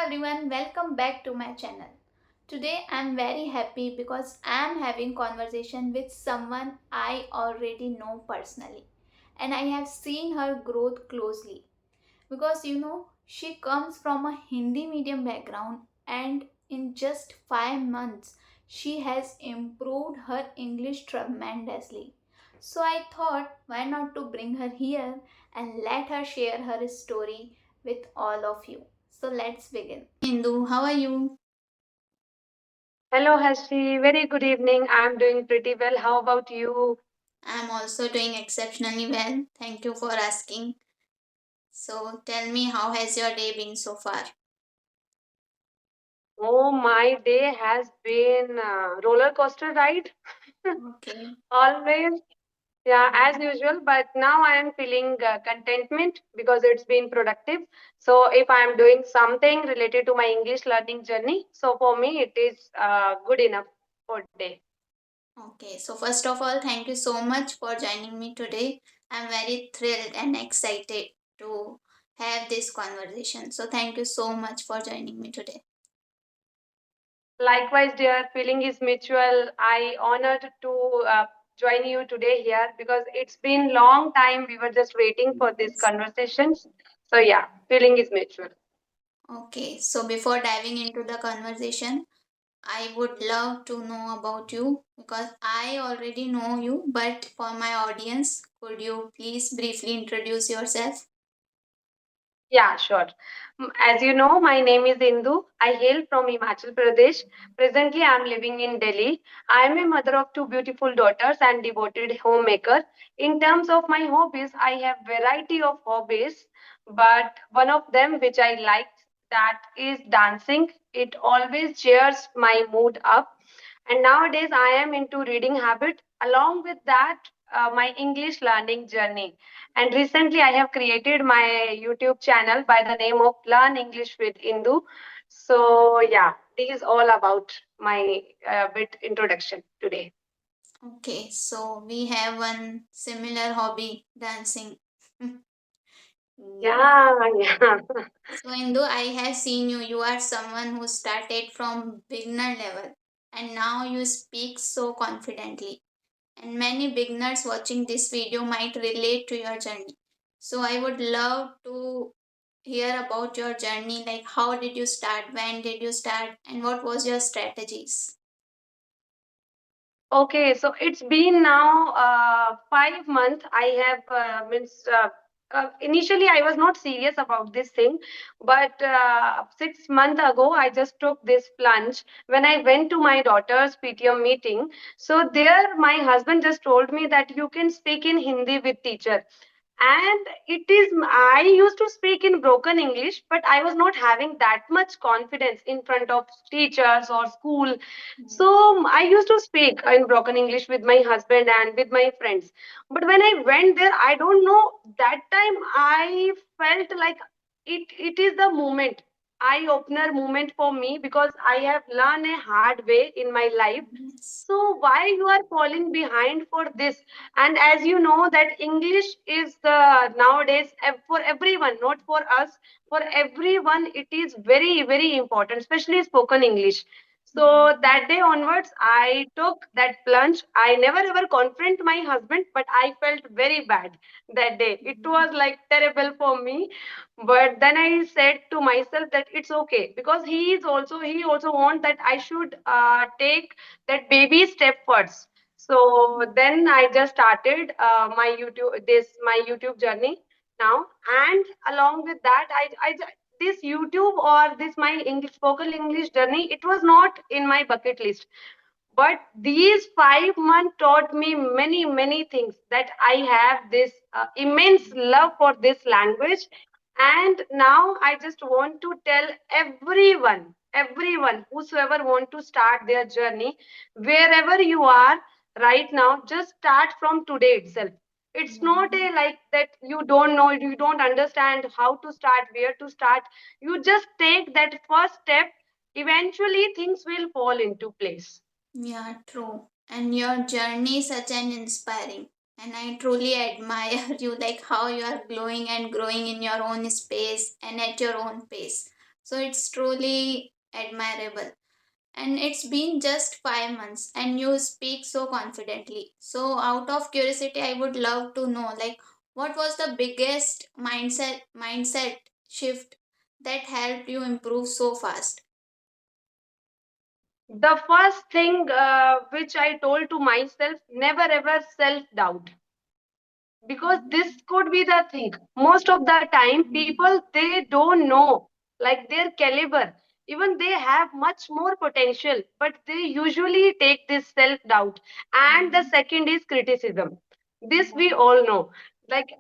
everyone, welcome back to my channel. Today I'm very happy because I'm having conversation with someone I already know personally and I have seen her growth closely because she comes from a Hindi medium background and in just 5 months she has improved her English tremendously. So I thought why not to bring her here and let her share her story with all of you. So let's begin. Hindu, how are you? Hello, Hashi. Very good evening. I'm doing pretty well. How about you? I'm also doing exceptionally well. Thank you for asking. So tell me, how has your day been so far? Oh, my day has been a roller coaster ride. Okay. Always, yeah, as usual. But now I am feeling contentment because it's been productive. So if I'm doing something related to my English learning journey, so for me it is good enough for day. Okay, so first of all, thank you so much for joining me today. I'm very thrilled and excited to have this conversation. So thank you so much for joining me today. Likewise, dear, feeling is mutual. I honored to join you today here because it's been long time. We were just waiting for this Yes. conversation. So yeah, feeling is mutual. Okay, so before diving into the conversation, I would love to know about you because I already know you, but for my audience, could you please briefly introduce yourself? Yeah, sure. As you know, my name is Indu. I hail from Himachal Pradesh. Presently, I am living in Delhi. I am a mother of two beautiful daughters and devoted homemaker. In terms of my hobbies, I have variety of hobbies, but one of them which I like that is dancing. It always cheers my mood up. And nowadays, I am into reading habit. Along with that, my English learning journey. And recently, I have created my YouTube channel by the name of Learn English with Indu. So, yeah, this is all about my bit introduction today. Okay, so we have one similar hobby, dancing. Yeah. Yeah, yeah. So, Indu, I have seen you. You are someone who started from beginner level and now you speak so confidently. And many beginners watching this video might relate to your journey. So, I would love to hear about your journey, like how did you start, when did you start, and what was your strategies? Okay, so it's been now 5 months. I have initially I was not serious about this thing, but 6 months ago I just took this plunge when I went to my daughter's PTM meeting. So there, my husband just told me that you can speak in Hindi with teacher, and it is I used to speak in broken English, but I was not having that much confidence in front of teachers or school. So I used to speak in broken English with my husband and with my friends. But when I went there, I don't know, that time I felt like it is the moment, eye opener moment for me, because I have learned a hard way in my life. Yes. So why you are falling behind for this? And as you know that English is the nowadays for everyone, not for us, for everyone it is very very important, especially spoken English. So that day onwards I took that plunge. I never ever confront my husband, but I felt very bad that day. It was like terrible for me. But then I said to myself that it's okay, because he also want that I should take that baby step first. So then I just started my YouTube journey now. And along with that, this YouTube or this my English spoken English journey, it was not in my bucket list. But these 5 months taught me many many things, that I have this immense love for this language. And now I just want to tell everyone whosoever want to start their journey, wherever you are right now, just start from today itself. It's not a like that you don't know, you don't understand how to start, where to start. You just take that first step. Eventually things will fall into place. Yeah, true. And your journey is such an inspiring. And I truly admire you, like how you are glowing and growing in your own space and at your own pace. So it's truly admirable. And it's been just 5 months and you speak so confidently. So out of curiosity, I would love to know, like, what was the biggest mindset shift that helped you improve so fast? The first thing which I told to myself, never ever self doubt, because this could be the thing. Most of the time people, they don't know like their caliber, even they have much more potential, but they usually take this self doubt. And the second is criticism. This we all know. Like,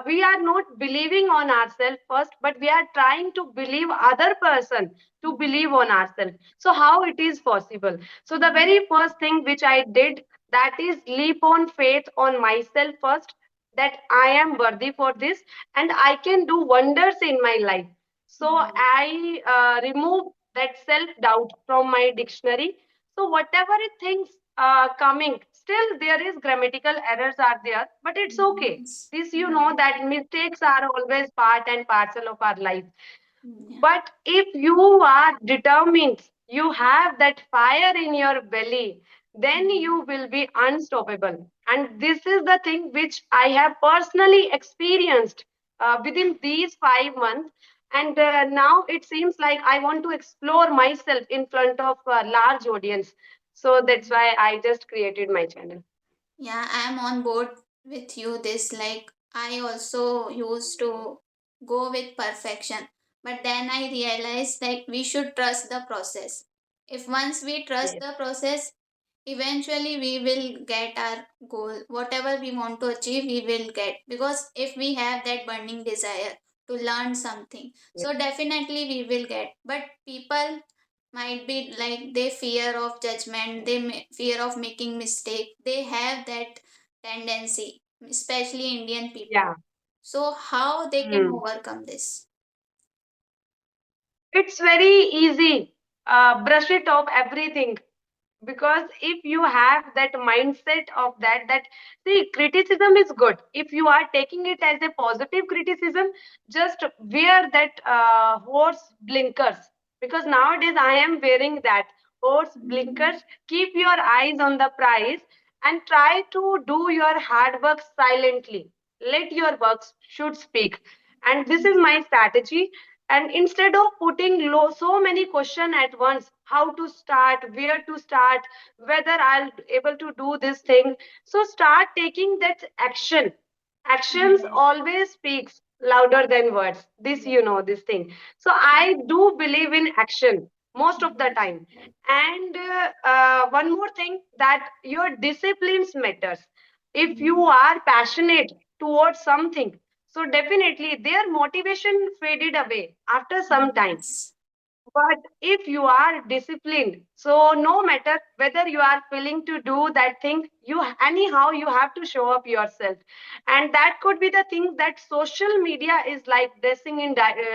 we are not believing on ourselves first, but we are trying to believe other person to believe on ourselves. So how it is possible? So the very first thing which I did, that is leap on faith on myself first, that I am worthy for this and I can do wonders in my life. So I remove that self doubt from my dictionary. So whatever it things coming, still there is grammatical errors are there, but it's okay. Yes. This, you know, that mistakes are always part and parcel of our life. Yeah. But if you are determined, you have that fire in your belly, then you will be unstoppable. And this is the thing which I have personally experienced within these 5 months. And now it seems like I want to explore myself in front of a large audience. So that's why I just created my channel. Yeah, I'm on board with you. This, like, I also used to go with perfection, but then I realized like we should trust the process. If once we trust Yes. the process, eventually we will get our goal. Whatever we want to achieve, we will get, because if we have that burning desire to learn something, Yes. so definitely we will get. But people might be like, they fear of judgment, they fear of making mistake, they have that tendency, especially Indian people. Yeah. So how they can Hmm. overcome this? It's very easy. Brush it off everything, because if you have that mindset of that, see, criticism is good if you are taking it as a positive criticism. Just wear that horse blinkers, because nowadays I am wearing that horse Mhm. blinkers. Keep your eyes on the prize and try to do your hard work silently. Let your works should speak. And this is my strategy. And instead of putting so many questions at once, how to start, where to start, whether I'll able to do this thing, so start taking that action. Actions Mhm. always speaks louder than words, this, you know, this thing. So I do believe in action most of the time. And one more thing, that your disciplines matters. If you are passionate towards something, so definitely their motivation faded away after some time. Yes. But if you are disciplined, so no matter whether you are willing to do that thing, you anyhow you have to show up yourself. And that could be the thing, that social media is like dressing in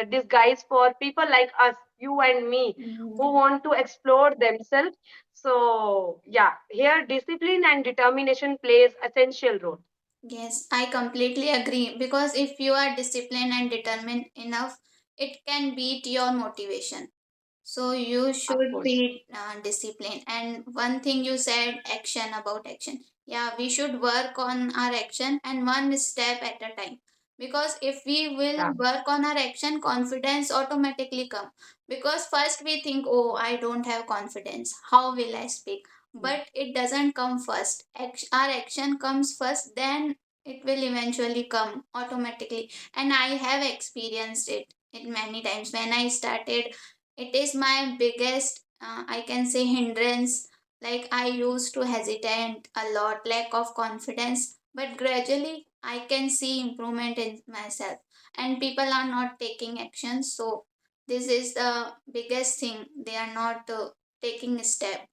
disguise for people like us, you and me, who Mhm. want to explore themselves. So yeah, here discipline and determination plays essential role. Yes, I completely agree, because if you are disciplined and determined enough, it can beat your motivation. So you Of should course. be disciplined. And one thing you said, action, about action. Yeah, we should work on our action and one step at a time. Because if we will Yeah. work on our action, confidence automatically come. Because first we think, oh, I don't have confidence. How will I speak? But it doesn't come first. Our action comes first, then it will eventually come automatically. And I have experienced it many times. When I started, it is my biggest, I can say, hindrance. Like, I used to hesitate a lot, lack of confidence, but gradually I can see improvement in myself, and people are not taking action. So this is the biggest thing, they are not taking a step.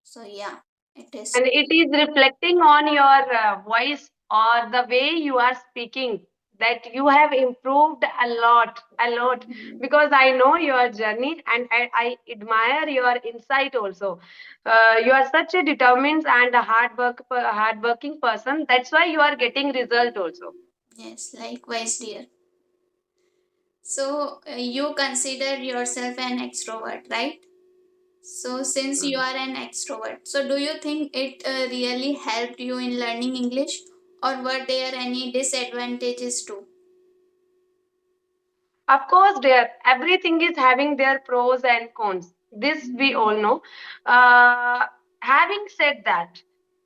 So yeah, it is. And it is reflecting on your voice or the way you are speaking, that you have improved a lot, Mhm. because I know your journey, and I admire your insight also. You are such a determined and a hardworking person, that's why you are getting result also. Yes, likewise, dear. So you consider yourself an extrovert, right? So since you are an extrovert, so do you think it really helped you in learning English, or were there any disadvantages too? Of course, dear, everything is having their pros and cons. This we all know. Uh, Having said that,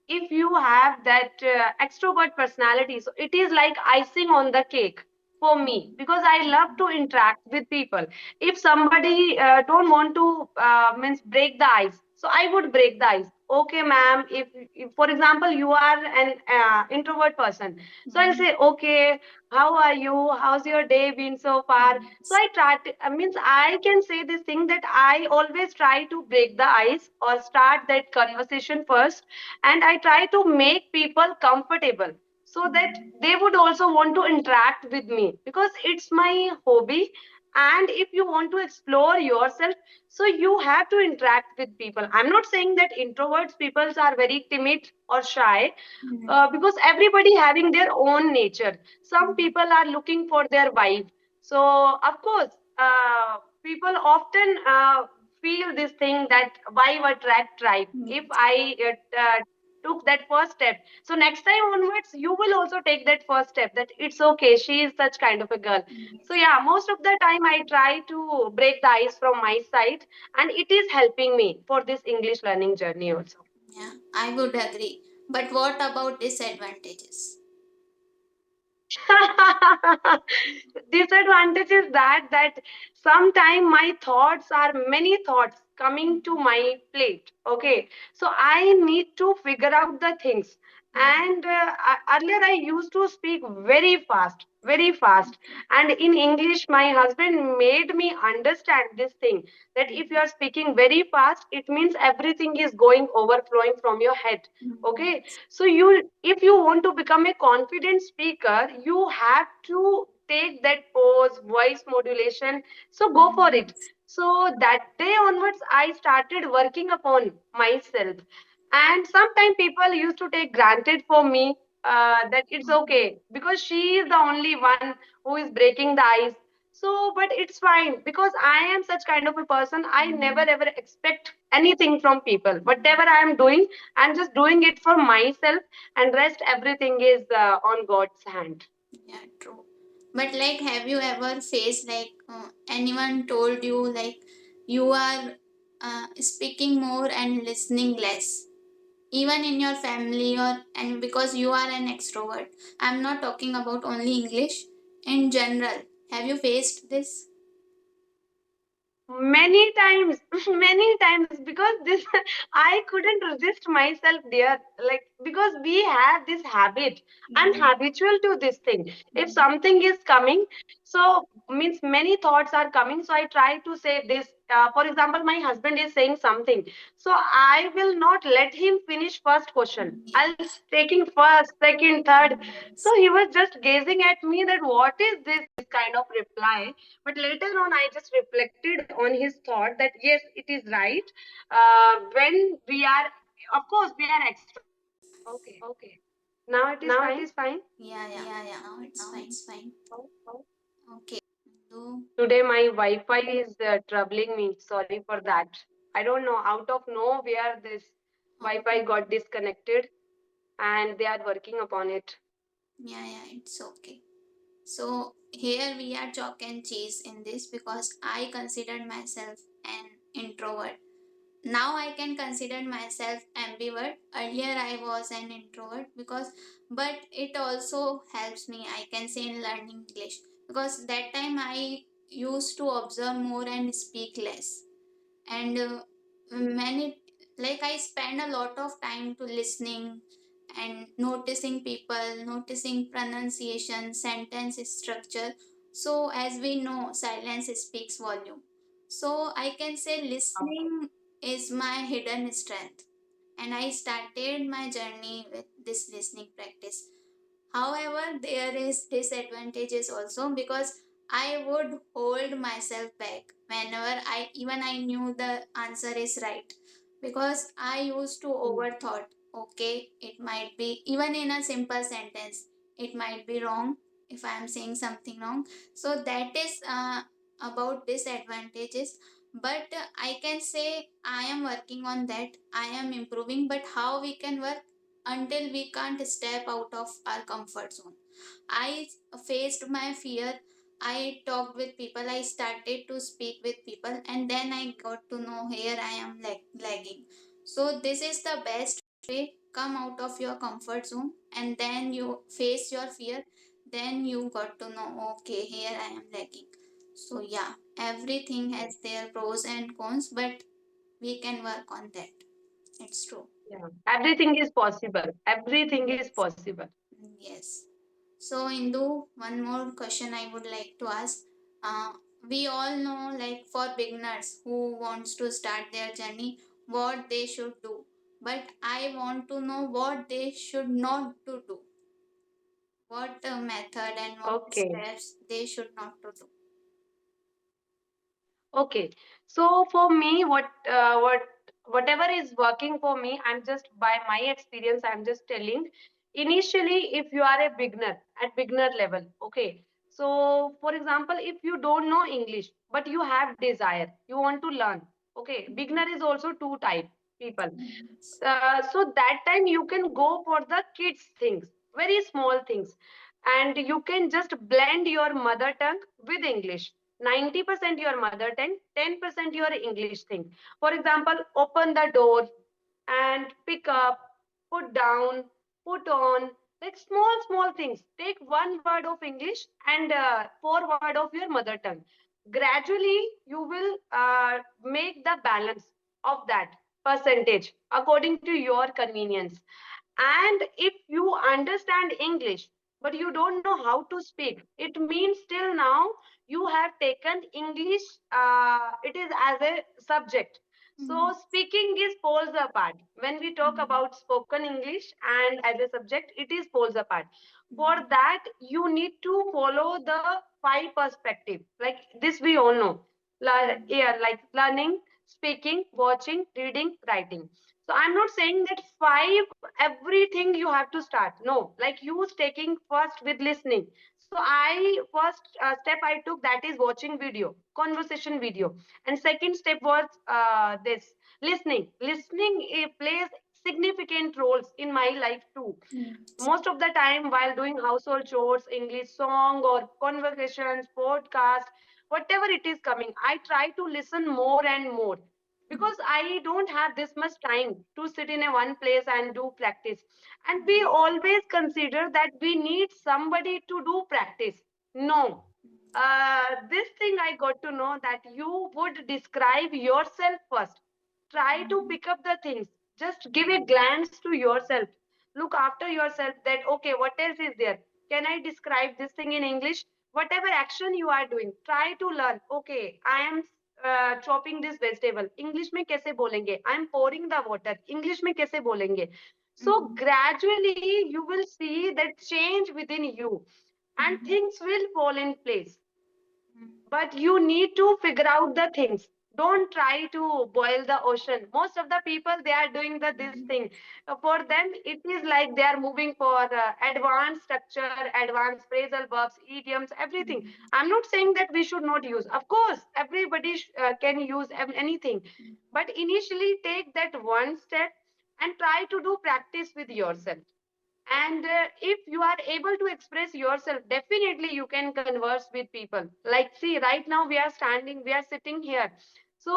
if you have that extrovert personality, so it is like icing on the cake for me because I love to interact with people. If somebody don't want to means break the ice, so I would break the ice. Okay, ma'am. If for example, you are an introvert person, so I'll say, okay, how are you? How's your day been so far? So I try to, means I can say this thing that I always try to break the ice or start that conversation first, and I try to make people comfortable so that they would also want to interact with me because it's my hobby. And if you want to explore yourself, so you have to interact with people. I'm not saying that introverts people are very timid or shy, because everybody having their own nature. Some people are looking for their vibe. So of course, people often feel this thing that vibe attract tribe. If I took that first step, so next time onwards you will also take that first step, that it's okay, she is such kind of a girl. So yeah, most of the time I try to break the ice from my side, and it is helping me for this English learning journey also. Yeah, I would agree. But what about disadvantages? Disadvantage is that sometimes my thoughts are many thoughts coming to my plate. Okay, so I need to figure out the things. And earlier I used to speak very fast. And in English, my husband made me understand this thing, that if you are speaking very fast, it means everything is going overflowing from your head. Okay, so you, if you want to become a confident speaker, you have to take that pause, voice modulation. So go for it. So that day onwards, I started working upon myself. And sometimes people used to take granted for me, that it's okay because she is the only one who is breaking the ice. So, but it's fine because I am such kind of a person. I never ever expect anything from people. Whatever I am doing, I'm just doing it for myself, and rest everything is on God's hand. Yeah, true. But like, have you ever faced like anyone told you like you are speaking more and listening less, even in your family, or and because you are an extrovert? I'm not talking about only English. In general, have you faced this? Many times, many times, because this I couldn't resist myself, dear. Like, because we have this habit, I'm habitual to this thing. If something is coming, so means many thoughts are coming, so I try to say this. For example, my husband is saying something, so I will not let him finish first question. I'll taking first, second, third. So he was just gazing at me that what is this kind of reply. But later on, I just reflected on his thought that yes, it is right. When we are, of course, we are extra. Okay. Now it is fine. Yeah, yeah. Now it's fine. Oh, oh. Okay. So, Today, my Wi Fi is troubling me. Sorry for that. I don't know. Out of nowhere, this Wi Fi got disconnected and they are working upon it. yeah, it's okay. So here we are chalk and cheese in this because I considered myself an introvert. Now I can consider myself ambivert. Earlier I was an introvert because, but it also helps me, I can say, in learning English, because that time I used to observe more and speak less. And many, like, I spend a lot of time to listening and noticing people, noticing pronunciation, sentence structure. So as we know, silence speaks volume. So I can say listening is my hidden strength, and I started my journey with this listening practice. However, there is disadvantages also because I would hold myself back whenever I knew the answer is right, because I used to overthought. Okay, it might be, even in a simple sentence, it might be wrong. if I am saying something wrong. So that is about disadvantages. But I can say I am working on that, I am improving. But how we can work? Until we can't step out of our comfort zone. I faced my fear. I talked with people, I started to speak with people, and then I got to know here I am lagging. So this is the best way. Come out of your comfort zone and then you face your fear. Then you got to know, okay, here I am lagging. So yeah, everything has their pros and cons, but we can work on that. It's true. Yeah, everything is possible. Everything is Yes. possible. Yes. So, Indu, one more question I would like to ask. Uh, we all know, like for beginners who wants to start their journey, what they should do. But I want to know what they should not to do. What method and what Okay. steps they should not to do. Okay. So for me, whatever is working for me, I'm just by my experience, I'm just telling. Initially, if you are a beginner at beginner level, okay. So for example, if you don't know English, but you have desire, you want to learn. Okay, beginner is also two type people. Yes. So that time you can go for the kids things, very small things, and you can just blend your mother tongue with English. 90% your mother tongue, 10% your English thing. For example, open the door and pick up, put down, put on, like small things. Take one word of English and four word of your mother tongue. Gradually you will make the balance of that percentage according to your convenience. And if you understand English but you don't know how to speak, it means till now you have taken English, it is as a subject. So Mhm. speaking is poles apart. When we talk Mhm. about spoken English and as a subject, it is poles apart. For Mhm. that, you need to follow the five perspective. Like this, we all know. Yeah, like learning, speaking, watching, reading, writing. So I'm not saying that five everything you have to start. No, like you was taking first with listening. So I first step I took, that is watching video, conversation video, and second step was this listening. Listening plays significant roles in my life too. Yes. Most of the time while doing household chores, English song or conversations, podcast, whatever it is coming, I try to listen more and more because I don't have this much time to sit in a one place and do practice. And we always consider that we need somebody to do practice. No. This thing I got to know that you would describe yourself first. Try to Mhm. pick up the things. Just give a glance to yourself. Look after yourself that, okay, what else is there? Can I describe this thing in English? Whatever action you are doing, try to learn. Okay, I am chopping this vegetable. English में कैसे बोलेंगे? I am pouring the water. English में कैसे बोलेंगे? So Mhm. gradually you will see that change within you and Mhm. things will fall in place, Mhm. but you need to figure out the things. Don't try to boil the ocean. Most of the people, they are doing the this Mhm. thing. For them it is like they are moving for advanced structure, advanced phrasal verbs, idioms, everything. Mhm. I'm not saying that we should not use, of course everybody can use anything, but initially take that one step and try to do practice with yourself. And if you are able to express yourself, definitely you can converse with people. Like, see, right now we are standing, we are sitting here. So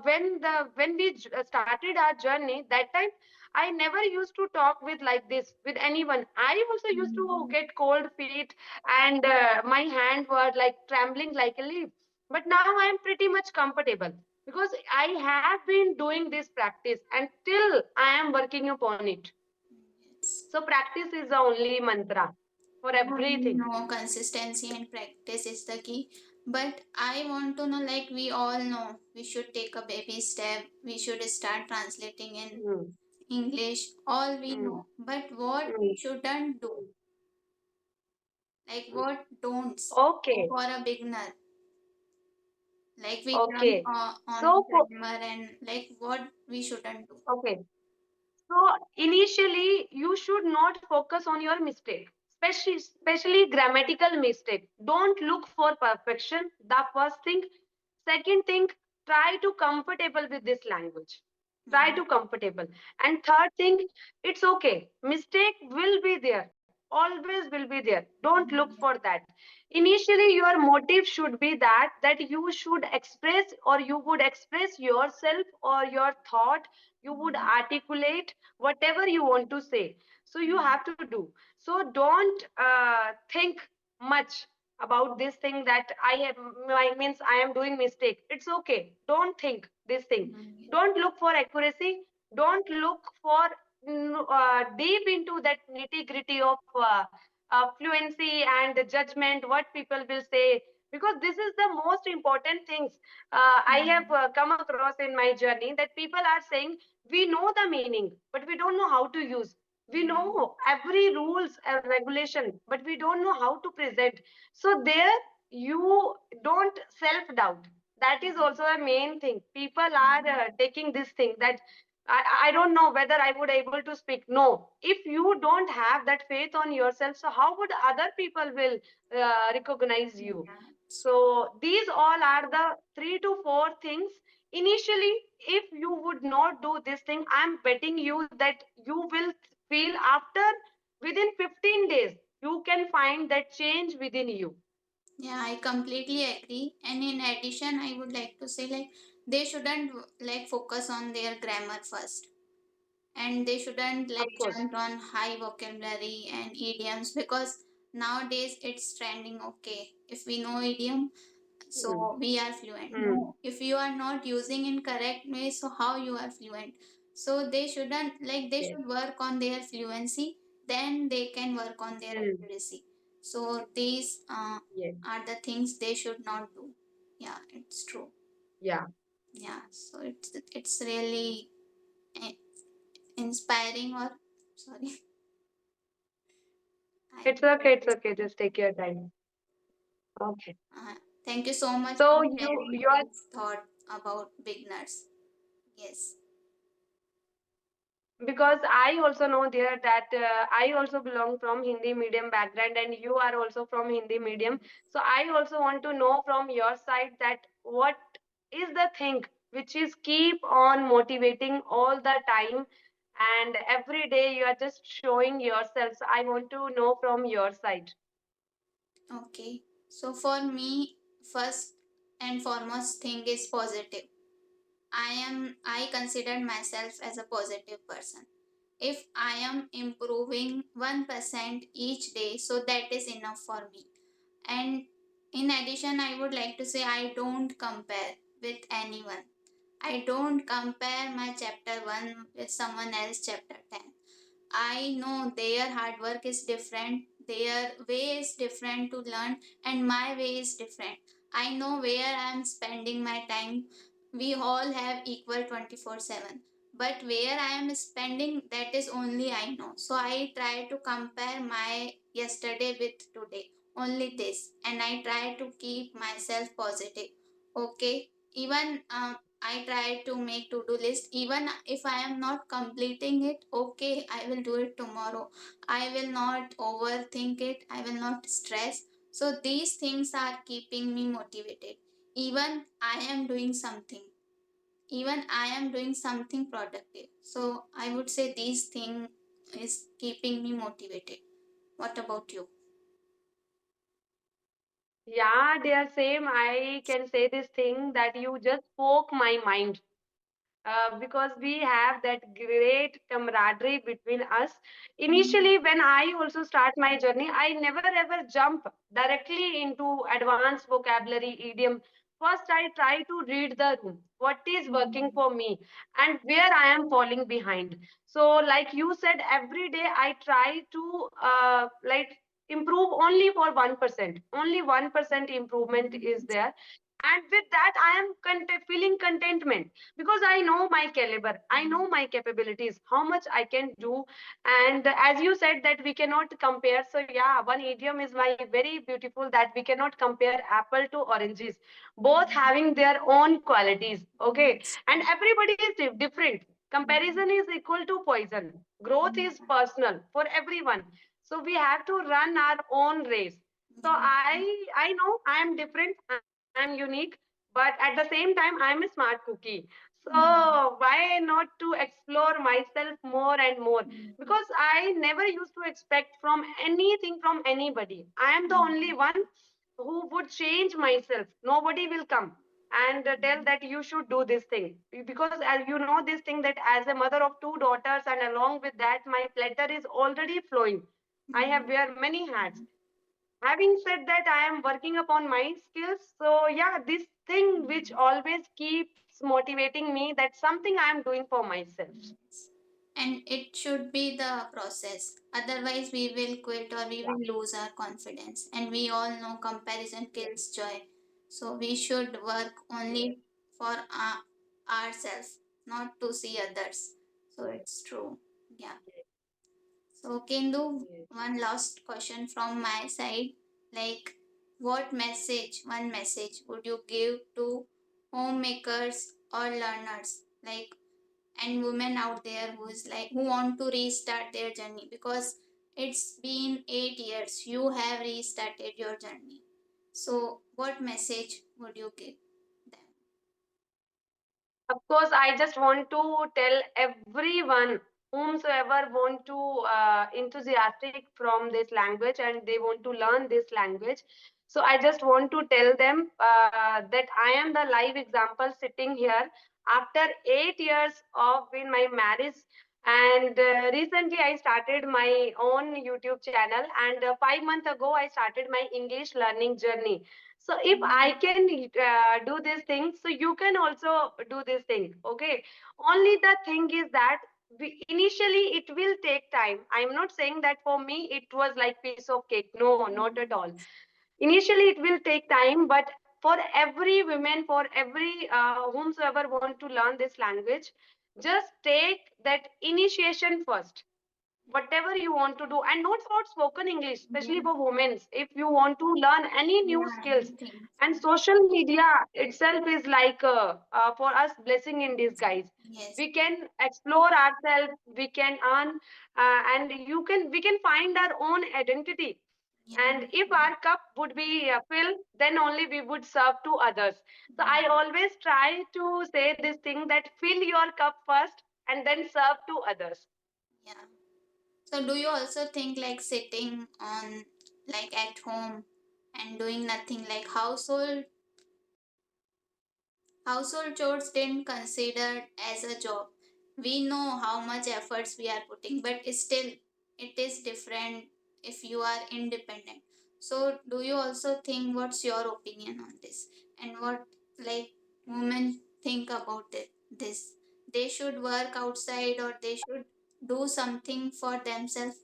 when we started our journey, that time I never used to talk with like this with anyone. I also used to Mhm. get cold feet, and my hand were like trembling like a leaf. But now I am pretty much comfortable because I have been doing this practice and still I am working upon it. Yes. So practice is the only mantra for Yeah, we everything. know consistency and practice is the key. But I want to know, like we all know, we should take a baby step. We should start translating in Mm, English. All we mm, know. But what we mm, shouldn't do, mm, like mm. what don'ts Okay, for a beginner. Like we jump okay. on the So for, timer and like what we shouldn't do. okay. So initially you should not focus on your mistake. especially grammatical mistake. Don't look for perfection, the first thing. Second thing, try to comfortable with this language. Try Mhm. to comfortable. And third thing, it's okay. Mistake will be there. Always will be there. Don't look for Mhm. that. Initially, your motive should be that you should express, or you would express yourself or your thought. You would Mhm. articulate whatever you want to say. So you have to do. So don't think much about this thing that I have my means I am doing mistake. It's okay. Don't think this thing. Mhm. Don't look for accuracy. Don't look for deep into that nitty gritty of fluency and judgment. What people will say, because this is the most important things I have Mhm. come across in my journey, that people are saying we know the meaning, but we don't know how to use. We Mhm. know every rules and regulation, but we don't know how to present. So there you don't self doubt. That is also a main thing. People are Mhm. taking this thing that I don't know whether I would able to speak. No, if you don't have that faith on yourself, so how would other people will recognize you? Yeah, it's true. So these all are the three to four things. Initially, if you would not do this thing, I'm betting you that you will feel after within 15 days you can find that change within you. Yeah, I completely agree. And in addition, I would like to say like they shouldn't like focus on their grammar first, and they shouldn't Of like course. jump on high vocabulary and idioms, because nowadays it's trending. Okay, if we know idiom, Hmm. so we are fluent. Hmm. No, if you are not using in correct way, so how you are fluent? So they shouldn't like, they Yes. should work on their fluency, then they can work on their Hmm. accuracy. So these Yes. are the things they should not do. Yeah, it's true. Yeah. Yeah, so it's really eh, inspiring, or sorry. I It's okay. It's okay. Just take your time. Okay. uh, thank you so much for So you sharing are, this thought about beginners. Yes. because I also know there that I also belong from Hindi medium background, and you are also from Hindi medium. So I also want to know from your side that what is the thing which is keep on motivating all the time, and every day you are just showing yourself. So I want to know from your side. Okay. So for me, first and foremost thing is positive. I consider myself as a positive person. If I am improving 1% each day, so that is enough for me. And in addition, I would like to say I don't compare with anyone. I don't compare my chapter 1 with someone else chapter 10. I know their hard work is different, their way is different to learn, and my way is different. I know where I am spending my time. We all have equal 24/7. But where I am spending, that is only I know. So I try to compare my yesterday with today. Only this. And I try to keep myself positive. Okay. Even I try to make to-do list. Even if I am not completing it, okay, I will do it tomorrow. I will not overthink it. I will not stress. So these things are keeping me motivated. Even I am doing something. Even I am doing something productive. So I would say these thing is keeping me motivated. What about you? Yeah, dear, same. I can say this thing that you just spoke my mind, because we have that great camaraderie between us. Mhm. Initially, when I also start my journey, I never ever jump directly into advanced vocabulary idiom. First, I try to read the room, what is working Mhm. for me, and where I am falling behind. So, like you said, every day I try to like improve only for 1%. Only 1% improvement is Mhm. there, and with that I am feeling contentment, because I know my caliber, I know my capabilities, how much I can do. And as you said that we cannot compare, so yeah, one idiom is my very beautiful, that we cannot compare apple to oranges, both Mhm. having their own qualities. Okay, Yes. and everybody is different. Mhm. Comparison is equal to poison. Growth is Yeah. personal for everyone. So we have to run our own race. So Yeah. I know I am different, I am unique, but at the same time I am a smart cookie. So Mm. why not to explore myself more and more? Mm. Because I never used to expect from anything from anybody. I am the only Mm. one who would change myself. Nobody will come and tell that you should do this thing, because as you know this thing, that as a mother of two daughters, and along with that my platter is already flowing. I have Mm. wear many hats. Having said that, I am working upon my skills. So yeah, this thing which Mm. always keeps motivating me, that something I am doing for myself. Yes. And it should be the process. Otherwise, we will quit or we Yeah. will lose our confidence. And we all know comparison kills joy. So we should work Yes. only for ourselves, not to see others. So it's true. Yeah. Yes. So Kendu, Yes. one last question from my side. Like, what message, one message would you give to homemakers or learners? Like, and women out there who's like who want to restart their journey, because it's been 8 years you have restarted your journey. So what message would you give them? Of course, I just want to tell everyone whomsoever want to enthusiastic from this language and they want to learn this language. So I just want to tell them that I am the live example sitting here after 8 years of in my marriage. And recently I started my own YouTube channel, and 5 months ago I started my English learning journey. So if I can do this thing, so you can also do this thing. Okay. Only the thing is that initially it will take time. I'm not saying that for me it was like piece of cake. No, not at all. Initially it will take time, but for every woman, for every whomsoever want to learn this language, just take that initiation first, whatever you want to do. And not for spoken English, especially Yeah, for women, if you want to learn any new yeah, skills. anything. And social media itself is like for us blessing in disguise. Yes. We can explore ourselves, we can earn, and we can find our own identity. Yeah. And if our cup would be filled, then only we would serve to others. So I always try to say this thing, that fill your cup first and then serve to others. Yeah. So do you also think like sitting on like at home and doing nothing, like household chores didn't considered as a job? We know how much efforts we are putting, but still it is different if you are independent. So do you also think, what's your opinion on this? And what like women think about it, this? They should work outside or they should do something for themselves?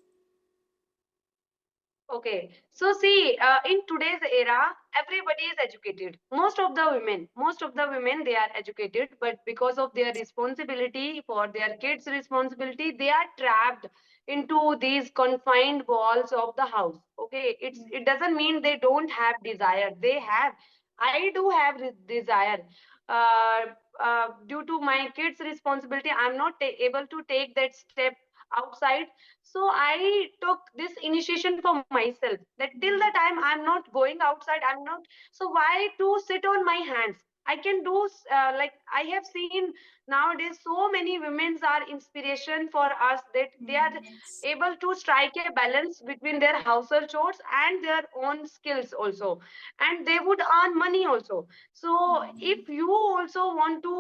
Okay, so see, in today's era, everybody is educated. Most of the women, they are educated, but because of their responsibility for their kids' responsibility, they are trapped into these confined walls of the house. Okay, it doesn't mean they don't have desire. They have. I do have desire. Uh, Due to my kids' responsibility, I'm not able to take that step outside. So I took this initiation for myself, that till the time I'm not going outside, I'm not. So why to sit on my hands? I can do, like I have seen nowadays so many women are inspiration for us, that they are Yes. able to strike a balance between their household chores and their own skills also, and they would earn money also. So if you also want to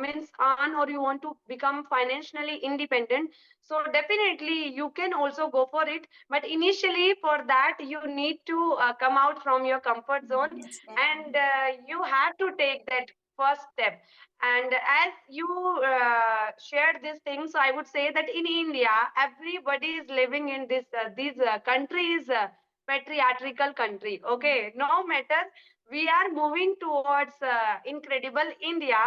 means earn, or you want to become financially independent, so definitely you can also go for it. But initially for that you need to come out from your comfort zone, Yes, and definitely. you have to take that first step. And as you shared this thing, so I would say that in India everybody is living in this country is a patriarchal country. Okay, no matter, we are moving towards incredible India.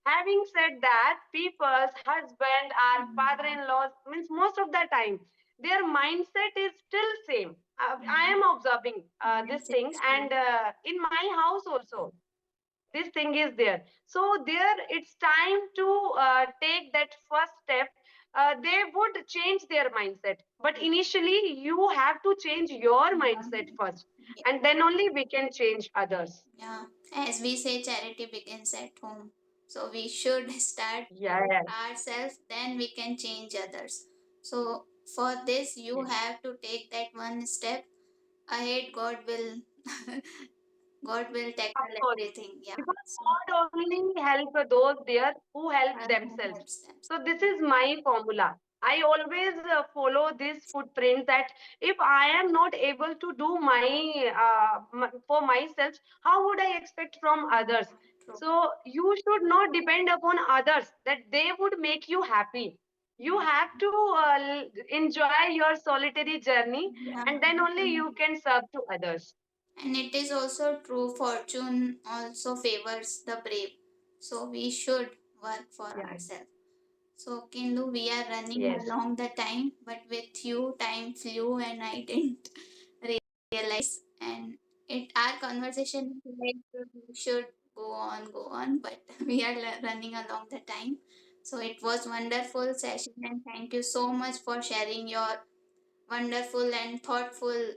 Having said that, people's husband or father-in-laws, means most of the time their mindset is still same. I am observing this Yes, thing, it's and true. in my house also this thing is there. So there it's time to take that first step. they would change their mindset. But initially, you have to change your mindset first, Yeah. and then only we can change others. Yeah, as we say, charity begins at home. So we should start with Yes. ourselves, then we can change others. So for this, you Yes. have to take that one step ahead. God will, God will Of tackle course. everything. Yeah. Because So God only help those there who help who themselves. helps them? So this is my formula. I always follow this footprint that if I am not able to do for myself, how would I expect from others? True. So you should not depend upon others that they would make you happy. You have to enjoy your solitary journey, Yeah. and then only you can serve to others. And it is also true, fortune also favors the brave. So we should work for Yeah. ourselves. So, Kindu, we are running Yes. along the time, but with you, time flew and I didn't realize. And it our conversation like should go on, but we are running along the time. So it was wonderful session, and thank you so much for sharing your wonderful and thoughtful